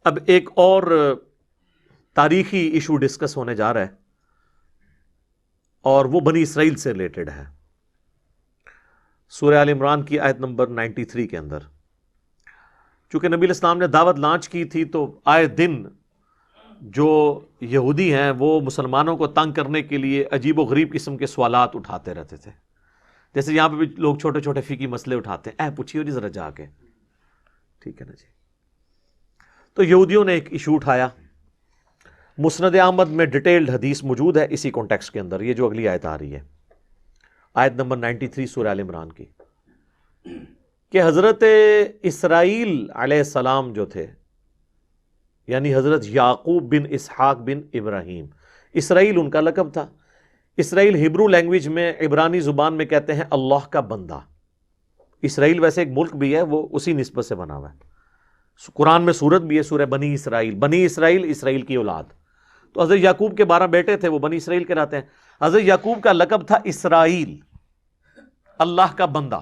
اب ایک اور تاریخی ایشو ڈسکس ہونے جا رہا ہے اور وہ بنی اسرائیل سے ریلیٹڈ ہے. سورہ آل عمران کی آیت نمبر 93 کے اندر چونکہ نبی علیہ السلام نے دعوت لانچ کی تھی تو آئے دن جو یہودی ہیں وہ مسلمانوں کو تنگ کرنے کے لیے عجیب و غریب قسم کے سوالات اٹھاتے رہتے تھے. جیسے یہاں پہ بھی لوگ چھوٹے چھوٹے فقہی مسئلے اٹھاتے ہیں، پوچھیے جی ذرا جا کے، ٹھیک ہے نا جی. تو یہودیوں نے ایک ایشو اٹھایا. مسند احمد میں ڈیٹیلڈ حدیث موجود ہے اسی کانٹیکسٹ کے اندر. یہ جو اگلی آیت آ رہی ہے، آیت نمبر 93 سورہ آل عمران کی، کہ حضرت اسرائیل علیہ السلام جو تھے، یعنی حضرت یعقوب بن اسحاق بن ابراہیم، اسرائیل ان کا لقب تھا. اسرائیل ہبرو لینگویج میں، عبرانی زبان میں کہتے ہیں اللہ کا بندہ. اسرائیل ویسے ایک ملک بھی ہے، وہ اسی نسبت سے بنا ہوا ہے. قرآن میں سورت بھی ہے، سورہ بنی اسرائیل. بنی اسرائیل، اسرائیل کی اولاد. تو حضرت یعقوب کے 12 بیٹے تھے، وہ بنی اسرائیل کہلاتے ہیں. حضرت یعقوب کا لقب تھا اسرائیل، اللہ کا بندہ.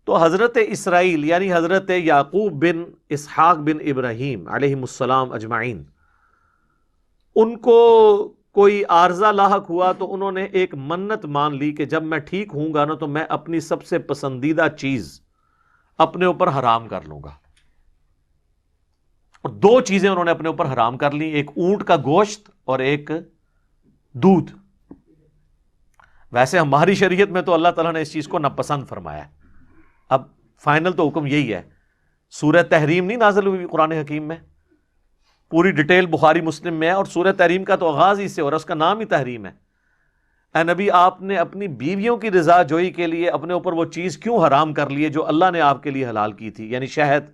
تو حضرت اسرائیل یعنی حضرت یعقوب بن اسحاق بن ابراہیم علیہ السلام اجمعین، ان کو کوئی عارضہ لاحق ہوا تو انہوں نے ایک منت مان لی کہ جب میں ٹھیک ہوں گا نا تو میں اپنی سب سے پسندیدہ چیز اپنے اوپر حرام کر لوں گا. اور 2 چیزیں انہوں نے اپنے اوپر حرام کر لی، ایک اونٹ کا گوشت اور ایک دودھ. ویسے ہماری شریعت میں تو اللہ تعالیٰ نے اس چیز کو ناپسند فرمایا ہے. اب فائنل تو حکم یہی ہے. سورہ تحریم نہیں نازل ہوئی قرآن حکیم میں، پوری ڈیٹیل بخاری مسلم میں ہے، اور سورہ تحریم کا تو آغاز ہی سے اور اس کا نام ہی تحریم ہے. اے نبی، آپ نے اپنی بیویوں کی رضا جوئی کے لیے اپنے اوپر وہ چیز کیوں حرام کر لی ہے جو اللہ نے آپ کے لیے حلال کی تھی، یعنی شہد.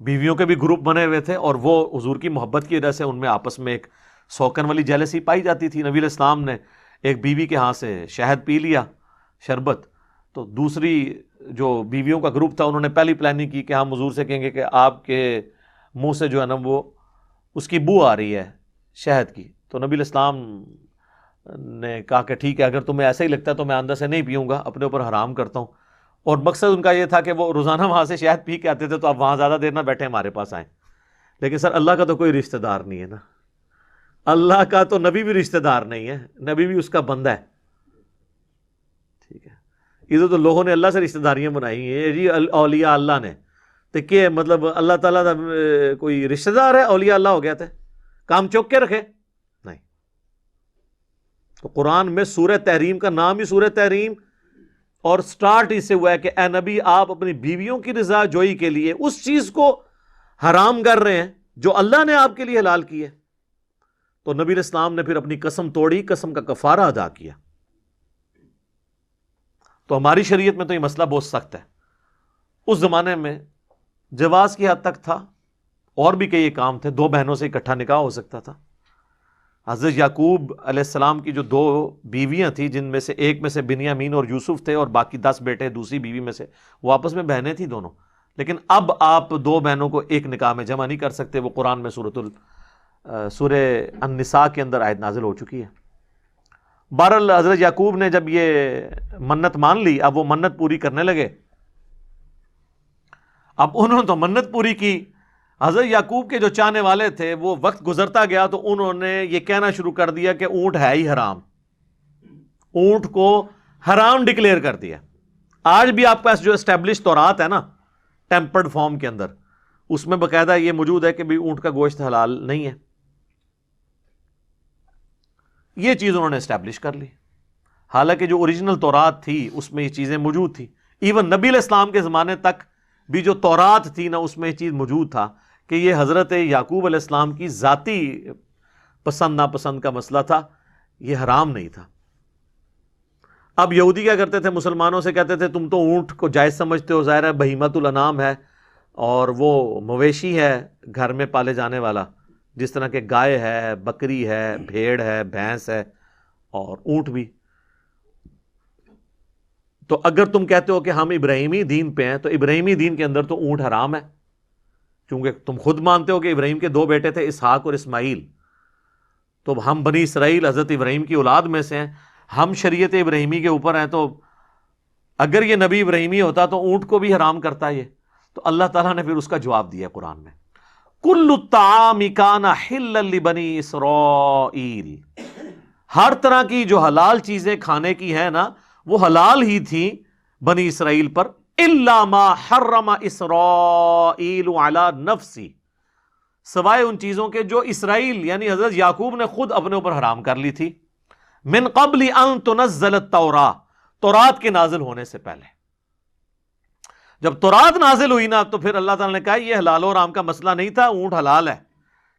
بیویوں کے بھی گروپ بنے ہوئے تھے اور وہ حضور کی محبت کی وجہ سے ان میں آپس میں ایک سوکن والی جیلسی پائی جاتی تھی. نبی علیہ السلام نے ایک بیوی کے ہاں سے شہد پی لیا، شربت، تو دوسری جو بیویوں کا گروپ تھا انہوں نے پہلی پلاننگ کی کہ ہم حضور سے کہیں گے کہ آپ کے منہ سے جو ہے نا وہ اس کی بو آ رہی ہے شہد کی. تو نبی علیہ السلام نے کہا کہ ٹھیک ہے، اگر تمہیں ایسا ہی لگتا ہے تو میں اندر سے نہیں پیوں گا، اپنے اوپر حرام کرتا ہوں. اور مقصد ان کا یہ تھا کہ وہ روزانہ وہاں سے شہد پی کے آتے تھے تو آپ وہاں زیادہ دیر نہ بیٹھے ہمارے پاس آئیں. لیکن سر اللہ کا تو کوئی رشتہ دار نہیں ہے نا، اللہ کا تو نبی بھی رشتہ دار نہیں ہے، نبی بھی اس کا بندہ ہے. ٹھیک ہے، ادھر تو لوگوں نے اللہ سے رشتہ داریاں بنائی ہیں جی، اولیاء اللہ نے. تو کہ مطلب اللہ تعالیٰ کا کوئی رشتہ دار ہے، اولیاء اللہ ہو گیا تھے، کام چوک کے رکھے نہیں. تو قرآن میں سورہ تحریم کا نام ہی سورہ تحریم، اور سٹارٹ اس سے ہوا ہے کہ اے نبی، آپ اپنی بیویوں کی رضا جوئی کے لیے اس چیز کو حرام کر رہے ہیں جو اللہ نے آپ کے لیے حلال کی ہے. تو نبی علیہ السلام نے پھر اپنی قسم توڑی، قسم کا کفارہ ادا کیا. تو ہماری شریعت میں تو یہ مسئلہ بہت سخت ہے. اس زمانے میں جواز کی حد تک تھا، اور بھی کئی کام تھے. 2 بہنوں سے اکٹھا نکاح ہو سکتا تھا. حضرت یعقوب علیہ السلام کی جو 2 بیویاں تھیں، جن میں سے ایک میں سے بنیامین اور یوسف تھے، اور باقی 10 بیٹے دوسری بیوی میں سے، وہ آپس میں بہنیں تھیں دونوں. لیکن اب آپ 2 بہنوں کو ایک نکاح میں جمع نہیں کر سکتے. وہ قرآن میں سورہ النساء کے اندر آیت نازل ہو چکی ہے. بہرحال حضرت یعقوب نے جب یہ منت مان لی، اب وہ منت پوری کرنے لگے. اب انہوں نے تو منت پوری کی. حضرت یعقوب کے جو چاہنے والے تھے، وہ وقت گزرتا گیا تو انہوں نے یہ کہنا شروع کر دیا کہ اونٹ ہے ہی حرام، اونٹ کو حرام ڈکلیئر کر دیا. آج بھی آپ پاس جو اسٹیبلش تورات ہے نا ٹیمپرڈ فارم کے اندر، اس میں باقاعدہ یہ موجود ہے کہ بھی اونٹ کا گوشت حلال نہیں ہے. یہ چیز انہوں نے اسٹیبلش کر لی، حالانکہ جو اوریجنل تورات تھی اس میں یہ چیزیں موجود تھی. ایون نبی علیہ السلام کے زمانے تک بھی جو تورات تھی نا اس میں یہ چیز موجود تھا کہ یہ حضرت یعقوب علیہ السلام کی ذاتی پسند ناپسند کا مسئلہ تھا، یہ حرام نہیں تھا. اب یہودی کیا کرتے تھے، مسلمانوں سے کہتے تھے تم تو اونٹ کو جائز سمجھتے ہو، ظاہر ہے بہیمۃ الانام ہے اور وہ مویشی ہے گھر میں پالے جانے والا، جس طرح کہ گائے ہے، بکری ہے، بھیڑ ہے، بھینس ہے اور اونٹ بھی. تو اگر تم کہتے ہو کہ ہم ابراہیمی دین پہ ہیں تو ابراہیمی دین کے اندر تو اونٹ حرام ہے، کیونکہ تم خود مانتے ہو کہ ابراہیم کے 2 بیٹے تھے، اسحاق اور اسماعیل. تو ہم بنی اسرائیل حضرت ابراہیم کی اولاد میں سے ہیں، ہم شریعت ابراہیمی کے اوپر ہیں. تو اگر یہ نبی ابراہیمی ہوتا تو اونٹ کو بھی حرام کرتا یہ. تو اللہ تعالیٰ نے پھر اس کا جواب دیا قرآن میں، کل الطعام کان حلا لبنی اسرائیل، ہر طرح کی جو حلال چیزیں کھانے کی ہیں نا وہ حلال ہی تھی بنی اسرائیل پر، الا ما حرم اسرائیل علی نفسی، سوائے ان چیزوں کے جو اسرائیل یعنی حضرت یعقوب نے خود اپنے اوپر حرام کر لی تھی، من قبل ان تنزل التوراۃ، تورات کے نازل ہونے سے پہلے۔ جب تورات نازل ہوئی نا تو پھر اللہ تعالیٰ نے کہا یہ حلال و حرام کا مسئلہ نہیں تھا، اونٹ حلال ہے،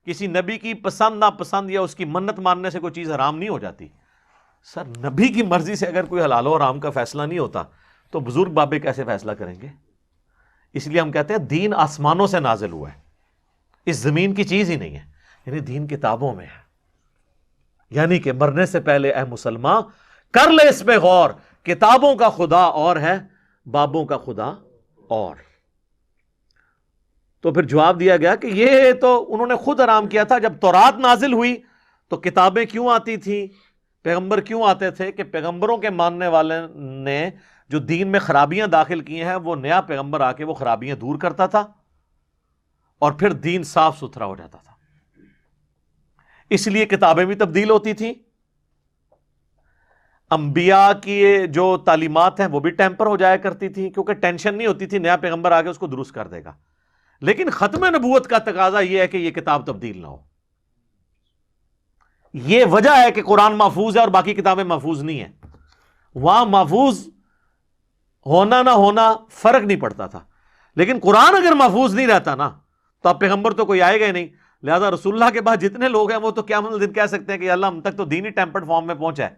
کسی نبی کی پسند ناپسند یا اس کی منت ماننے سے کوئی چیز حرام نہیں ہو جاتی۔ سر نبی کی مرضی سے اگر کوئی حلال و حرام کا فیصلہ نہیں ہوتا تو بزرگ بابے کیسے فیصلہ کریں گے؟ اس لیے ہم کہتے ہیں دین آسمانوں سے نازل ہوا ہے، اس زمین کی چیز ہی نہیں ہے، یعنی دین کتابوں میں ہے۔ یعنی کہ مرنے سے پہلے اے مسلمان کر لے اس پہ غور، کتابوں کا خدا اور ہے، بابوں کا خدا اور۔ تو پھر جواب دیا گیا کہ یہ تو انہوں نے خود حرام کیا تھا، جب تورات نازل ہوئی تو کتابیں کیوں آتی تھیں، پیغمبر کیوں آتے تھے؟ کہ پیغمبروں کے ماننے والے نے جو دین میں خرابیاں داخل کی ہیں وہ نیا پیغمبر آ کے وہ خرابیاں دور کرتا تھا اور پھر دین صاف ستھرا ہو جاتا تھا۔ اس لیے کتابیں بھی تبدیل ہوتی تھیں، انبیاء کی جو تعلیمات ہیں وہ بھی ٹیمپر ہو جایا کرتی تھی، کیونکہ ٹینشن نہیں ہوتی تھی نیا پیغمبر آ کے اس کو درست کر دے گا۔ لیکن ختم نبوت کا تقاضا یہ ہے کہ یہ کتاب تبدیل نہ ہو۔ یہ وجہ ہے کہ قرآن محفوظ ہے اور باقی کتابیں محفوظ نہیں ہیں۔ وہاں محفوظ ہونا نہ ہونا فرق نہیں پڑتا تھا، لیکن قرآن اگر محفوظ نہیں رہتا نا تو اب پیغمبر تو کوئی آئے گا ہی نہیں، لہذا رسول اللہ کے بعد جتنے لوگ ہیں وہ تو قیامت دن کہہ سکتے ہیں کہ اللہ ہم تک تو دین ہی ٹیمپرڈ فارم میں پہنچا ہے،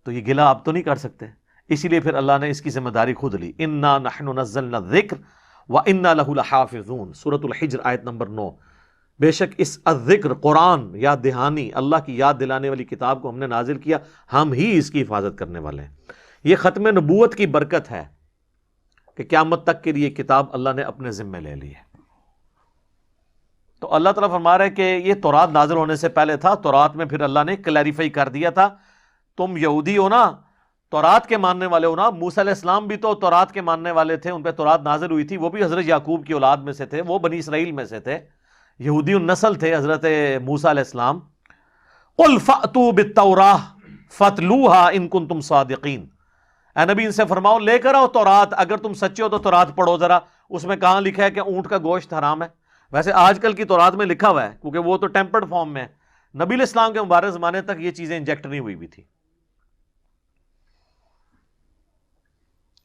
تو یہ گلہ آپ تو نہیں کر سکتے۔ اسی لیے پھر اللہ نے اس کی ذمہ داری خود لی، انا نحن نزلنا الذکر وانا لہ لحافظون، سورۃ الحجر آیت نمبر 9۔ بے شک اس الذکر قرآن یاد دہانی، اللہ کی یاد دلانے والی کتاب کو ہم نے نازل کیا، ہم ہی اس کی حفاظت کرنے والے ہیں۔ یہ ختم نبوت کی برکت ہے کہ قیامت تک کے لیے کتاب اللہ نے اپنے ذمے لے لی ہے۔ تو اللہ تعالیٰ فرما رہا ہے کہ یہ تورات نازل ہونے سے پہلے تھا، تورات میں پھر اللہ نے کلیریفائی کر دیا تھا، تم یہودی ہو نا، تورات کے ماننے والے ہو نا، موسیٰ علیہ السلام بھی تو تورات کے ماننے والے تھے، ان پہ تورات نازل ہوئی تھی، وہ بھی حضرت یعقوب کی اولاد میں سے تھے، وہ بنی اسرائیل میں سے تھے، یہودی النسل تھے حضرت موسیٰ علیہ السلام۔ قل فأتوا بالتوراۃ فاتلوها ان کنتم صادقین، اے نبی ان سے فرماؤ لے کر آؤ تورات، اگر تم سچے ہو تو تورات پڑھو ذرا، اس میں کہاں لکھا ہے کہ اونٹ کا گوشت حرام ہے؟ ویسے آج کل کی تورات میں لکھا ہوا ہے کیونکہ وہ تو ٹیمپرڈ فارم میں ہے، نبی علیہ السلام کے مبارک زمانے تک یہ چیزیں انجیکٹ نہیں ہوئی بھی تھی۔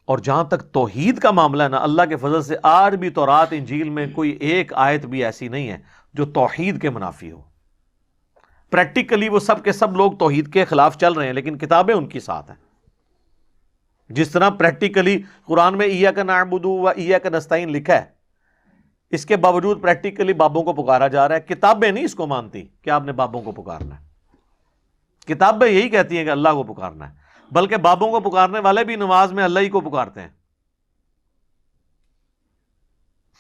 اور جہاں تک توحید کا معاملہ ہے نا، اللہ کے فضل سے آج بھی تورات انجیل میں کوئی ایک آیت بھی ایسی نہیں ہے جو توحید کے منافی ہو۔ پریکٹیکلی وہ سب کے سب لوگ توحید کے خلاف چل رہے ہیں، لیکن کتابیں ان کی ساتھ ہیں۔ جس طرح پریکٹیکلی قرآن میں ایاک نعبد و ایاک نستعین لکھا ہے، اس کے باوجود پریکٹیکلی بابوں کو پکارا جا رہا ہے۔ کتابیں نہیں اس کو مانتی کہ آپ نے بابوں کو پکارنا ہے، کتابیں یہی کہتی ہیں کہ اللہ کو پکارنا ہے، بلکہ بابوں کو پکارنے والے بھی نماز میں اللہ ہی کو پکارتے ہیں۔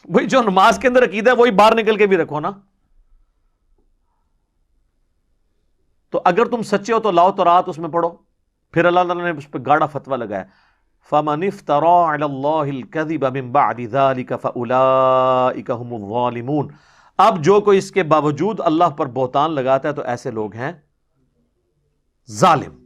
وہی جو نماز کے اندر عقیدہ ہے وہی باہر نکل کے بھی رکھو نا۔ تو اگر تم سچے ہو تو لاؤ تورات، اس میں پڑھو۔ پھر اللہ تعالیٰ نے اس پہ گاڑا فتویٰ لگایا، فَمَنِ افْتَرَىٰ عَلَى اللَّهِ الْكَذِبَ مِن بَعْدِ ذَلِكَ فَأُولَٰئِكَ هُمُ الظَّالِمُونَ، اب جو کوئی اس کے باوجود اللہ پر بہتان لگاتا ہے تو ایسے لوگ ہیں ظالم۔